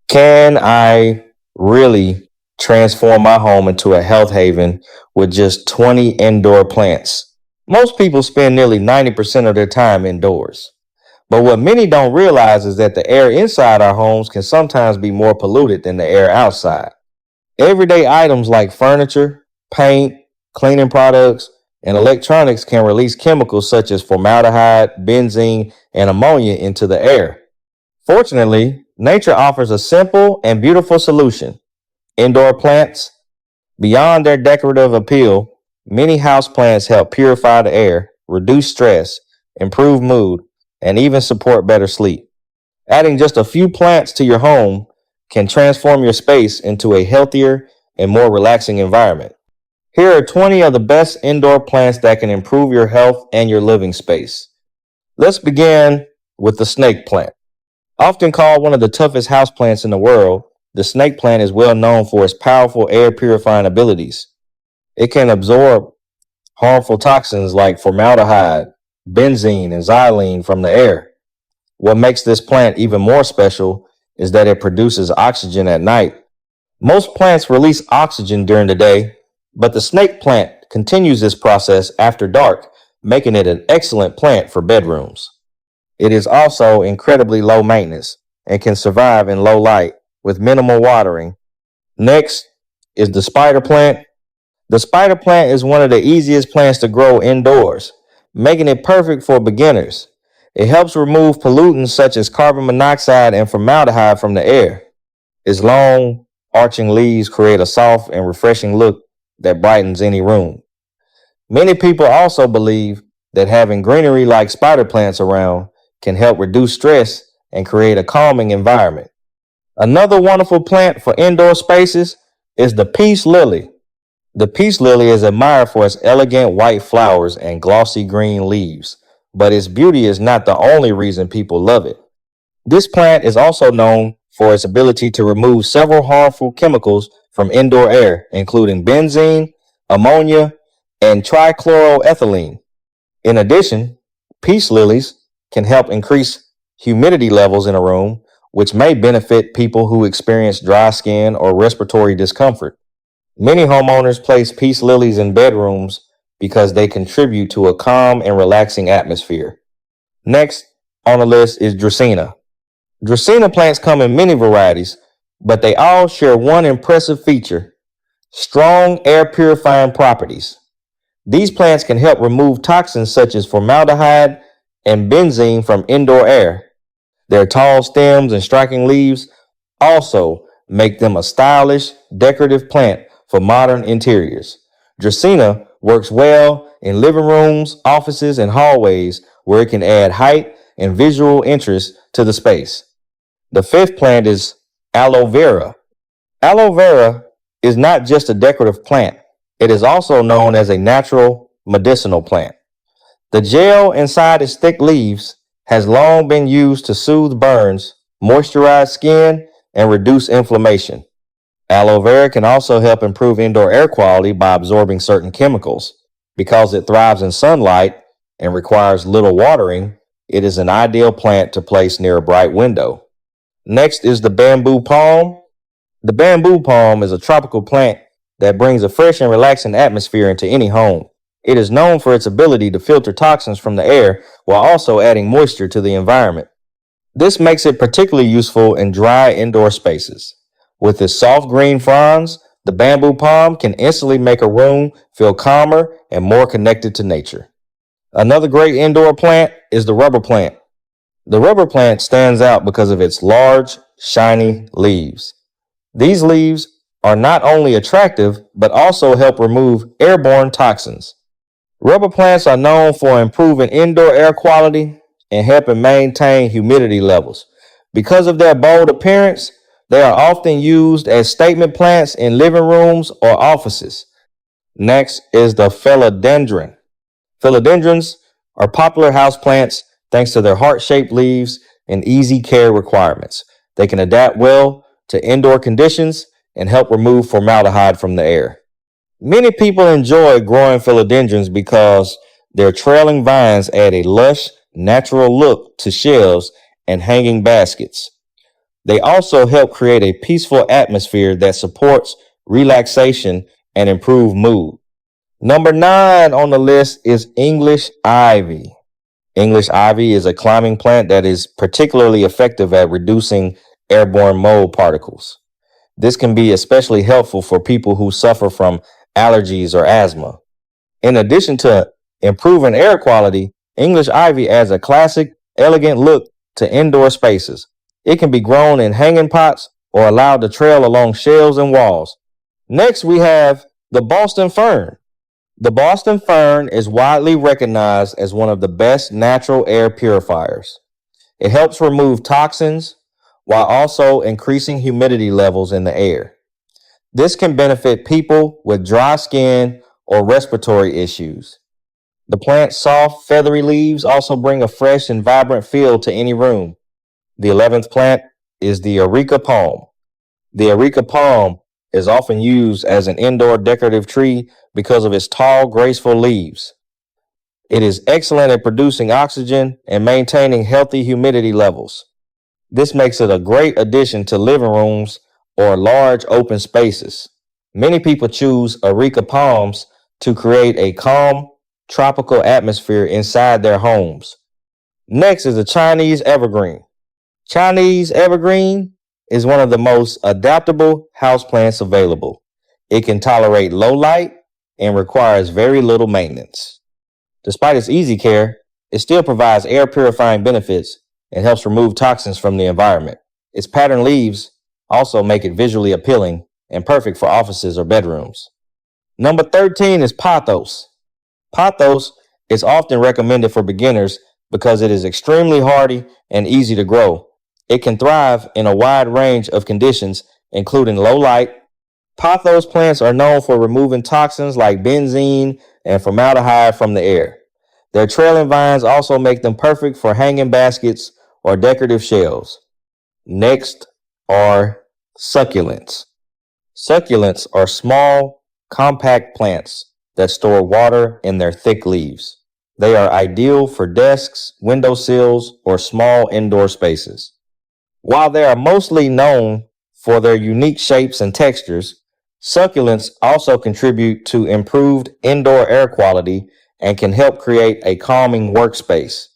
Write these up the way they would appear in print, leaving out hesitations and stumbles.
Can I really transform my home into a health haven with just 20 indoor plants? Most people spend nearly 90% of their time indoors. But what many don't realize is that the air inside our homes can sometimes be more polluted than the air outside. Everyday items like furniture, paint, cleaning products, and electronics can release chemicals such as formaldehyde, benzene, and ammonia into the air. Fortunately, nature offers a simple and beautiful solution. Indoor plants, beyond their decorative appeal, many houseplants help purify the air, reduce stress, improve mood, and even support better sleep. Adding just a few plants to your home can transform your space into a healthier and more relaxing environment. Here are 20 of the best indoor plants that can improve your health and your living space. Let's begin with the snake plant. Often called one of the toughest houseplants in the world, the snake plant is well known for its powerful air purifying abilities. It can absorb harmful toxins like formaldehyde, benzene, and xylene from the air. What makes this plant even more special is that it produces oxygen at night. Most plants release oxygen during the day, but the snake plant continues this process after dark, making it an excellent plant for bedrooms. It is also incredibly low maintenance and can survive in low light with minimal watering. Next is the spider plant. The spider plant is one of the easiest plants to grow indoors, making it perfect for beginners. It helps remove pollutants such as carbon monoxide and formaldehyde from the air. Its long, arching leaves create a soft and refreshing look that brightens any room. Many people also believe that having greenery like spider plants around can help reduce stress and create a calming environment. Another wonderful plant for indoor spaces is the peace lily. The peace lily is admired for its elegant white flowers and glossy green leaves, but its beauty is not the only reason people love it. This plant is also known for its ability to remove several harmful chemicals from indoor air, including benzene, ammonia, and trichloroethylene. In addition, peace lilies can help increase humidity levels in a room, which may benefit people who experience dry skin or respiratory discomfort. Many homeowners place peace lilies in bedrooms because they contribute to a calm and relaxing atmosphere. Next on the list is Dracaena. Dracaena plants come in many varieties, but they all share one impressive feature: strong air purifying properties. These plants can help remove toxins such as formaldehyde and benzene from indoor air. Their tall stems and striking leaves also make them a stylish, decorative plant for modern interiors. Dracaena works well in living rooms, offices, and hallways where it can add height and visual interest to the space. The fifth plant is aloe vera. Aloe vera is not just a decorative plant, it is also known as a natural medicinal plant. The gel inside its thick leaves has long been used to soothe burns, moisturize skin, and reduce inflammation. Aloe vera can also help improve indoor air quality by absorbing certain chemicals. Because it thrives in sunlight and requires little watering, it is an ideal plant to place near a bright window. Next is the bamboo palm. The bamboo palm is a tropical plant that brings a fresh and relaxing atmosphere into any home. It is known for its ability to filter toxins from the air while also adding moisture to the environment. This makes it particularly useful in dry indoor spaces. With its soft green fronds, the bamboo palm can instantly make a room feel calmer and more connected to nature. Another great indoor plant is the rubber plant. The rubber plant stands out because of its large, shiny leaves. These leaves are not only attractive, but also help remove airborne toxins. Rubber plants are known for improving indoor air quality and helping maintain humidity levels. Because of their bold appearance, they are often used as statement plants in living rooms or offices. Next is the philodendron. Philodendrons are popular houseplants thanks to their heart-shaped leaves and easy care requirements. They can adapt well to indoor conditions and help remove formaldehyde from the air. Many people enjoy growing philodendrons because their trailing vines add a lush, natural look to shelves and hanging baskets. They also help create a peaceful atmosphere that supports relaxation and improved mood. Number 9 on the list is English ivy. English ivy is a climbing plant that is particularly effective at reducing airborne mold particles. This can be especially helpful for people who suffer from allergies or asthma. In addition to improving air quality, English ivy adds a classic, elegant look to indoor spaces. It can be grown in hanging pots or allowed to trail along shelves and walls. Next, we have the Boston fern. The Boston fern is widely recognized as one of the best natural air purifiers. It helps remove toxins while also increasing humidity levels in the air. This can benefit people with dry skin or respiratory issues. The plant's soft, feathery leaves also bring a fresh and vibrant feel to any room. The 11th plant is the Areca Palm. The Areca Palm is often used as an indoor decorative tree because of its tall, graceful leaves. It is excellent at producing oxygen and maintaining healthy humidity levels. This makes it a great addition to living rooms or large open spaces. Many people choose Areca palms to create a calm, tropical atmosphere inside their homes. Next is the Chinese evergreen. Chinese evergreen is one of the most adaptable houseplants available. It can tolerate low light and requires very little maintenance. Despite its easy care, it still provides air purifying benefits and helps remove toxins from the environment. Its patterned leaves also make it visually appealing and perfect for offices or bedrooms. Number 13 is Pothos. Pothos is often recommended for beginners because it is extremely hardy and easy to grow. It can thrive in a wide range of conditions, including low light. Pothos plants are known for removing toxins like benzene and formaldehyde from the air. Their trailing vines also make them perfect for hanging baskets or decorative shelves. Next are succulents. Succulents are small, compact plants that store water in their thick leaves. They are ideal for desks, windowsills, or small indoor spaces. While they are mostly known for their unique shapes and textures, succulents also contribute to improved indoor air quality and can help create a calming workspace.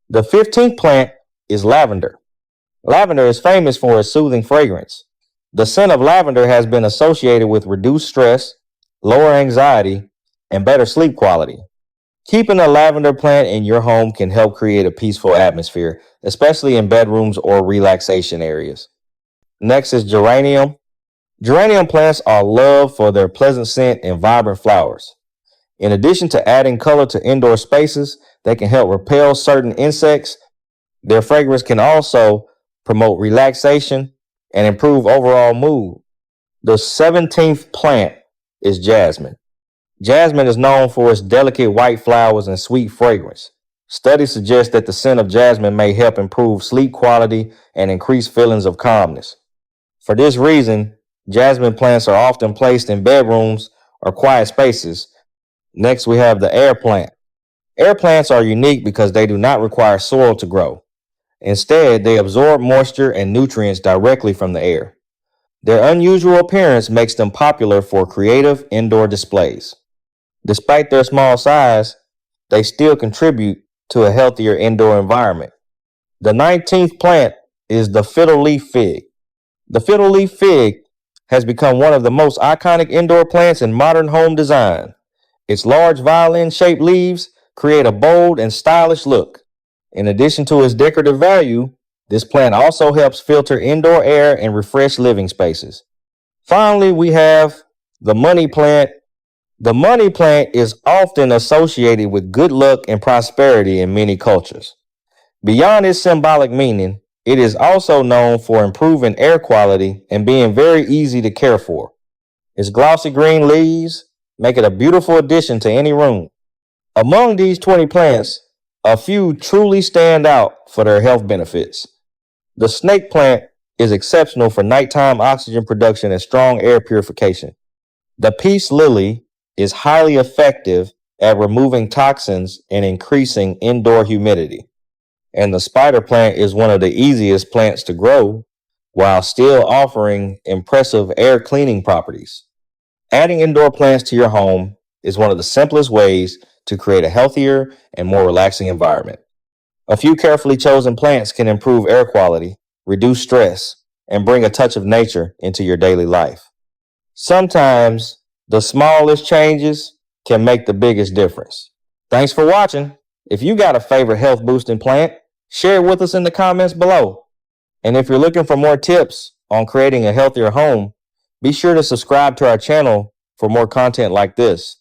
The 15th plant is lavender. Lavender is famous for its soothing fragrance. The scent of lavender has been associated with reduced stress, lower anxiety, and better sleep quality. Keeping a lavender plant in your home can help create a peaceful atmosphere, especially in bedrooms or relaxation areas. Next is geranium. Geranium plants are loved for their pleasant scent and vibrant flowers. In addition to adding color to indoor spaces, they can help repel certain insects. Their fragrance can also promote relaxation and improve overall mood. The 17th plant is jasmine. Jasmine is known for its delicate white flowers and sweet fragrance. Studies suggest that the scent of jasmine may help improve sleep quality and increase feelings of calmness. For this reason, jasmine plants are often placed in bedrooms or quiet spaces. Next, we have the air plant. Air plants are unique because they do not require soil to grow. Instead, they absorb moisture and nutrients directly from the air. Their unusual appearance makes them popular for creative indoor displays. Despite their small size, they still contribute to a healthier indoor environment. The 19th plant is the Fiddle Leaf Fig. The Fiddle Leaf Fig has become one of the most iconic indoor plants in modern home design. Its large violin-shaped leaves create a bold and stylish look. In addition to its decorative value, this plant also helps filter indoor air and refresh living spaces. Finally, we have the money plant. The money plant is often associated with good luck and prosperity in many cultures. Beyond its symbolic meaning, it is also known for improving air quality and being very easy to care for. Its glossy green leaves make it a beautiful addition to any room. Among these 20 plants, a few truly stand out for their health benefits. The snake plant is exceptional for nighttime oxygen production and strong air purification. The peace lily is highly effective at removing toxins and increasing indoor humidity. And the spider plant is one of the easiest plants to grow while still offering impressive air cleaning properties. Adding indoor plants to your home is one of the simplest ways to create a healthier and more relaxing environment. A few carefully chosen plants can improve air quality, reduce stress, and bring a touch of nature into your daily life. Sometimes the smallest changes can make the biggest difference. Thanks for watching. If you got a favorite health boosting plant, share it with us in the comments below. And if you're looking for more tips on creating a healthier home, be sure to subscribe to our channel for more content like this.